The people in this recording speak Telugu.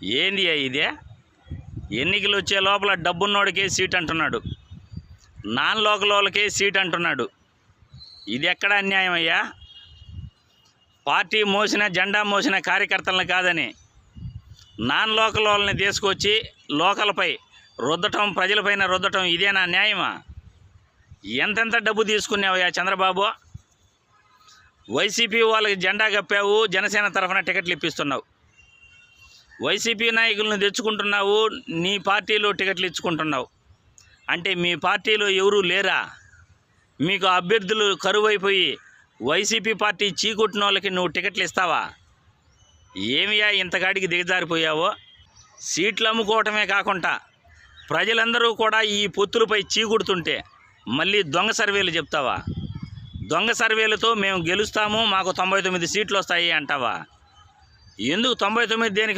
ఏంది ఇదే? ఎన్నికలు వచ్చే లోపల డబ్బున్నోడికే సీట్ అంటున్నాడు, నాన్ లోకల్ వాళ్ళకే సీట్ అంటున్నాడు. ఇది ఎక్కడ అన్యాయం అయ్యా? పార్టీ మోసిన జెండా మోసిన కార్యకర్తలను కాదని నాన్ లోకల్ వాళ్ళని తీసుకొచ్చి లోకల్పై రుద్దటం, ప్రజలపైన రుద్దటం ఇదేనా న్యాయమా? ఎంతెంత డబ్బు తీసుకున్నావయ్యా చంద్రబాబు? వైసీపీ వాళ్ళకి జెండా కప్పావు, జనసేన తరఫున టికెట్లు ఇప్పిస్తున్నావు. వైసీపీ నాయకులను తెచ్చుకుంటున్నావు, నీ పార్టీలో టికెట్లు ఇచ్చుకుంటున్నావు. అంటే మీ పార్టీలో ఎవరూ లేరా? మీకు అభ్యర్థులు కరువైపోయి వైసీపీ పార్టీ చీకొట్టిన వాళ్ళకి నువ్వు టికెట్లు ఇస్తావా? ఏమియా ఇంతకాడికి దిగజారిపోయావో? సీట్లు అమ్ముకోవటమే కాకుండా ప్రజలందరూ కూడా ఈ పొత్తులపై చీకొడుతుంటే మళ్ళీ దొంగ సర్వేలు చెప్తావా? దొంగ సర్వేలతో మేము గెలుస్తాము, మాకు 99 సీట్లు వస్తాయి అంటావా? ఎందుకు 99 దేనికి?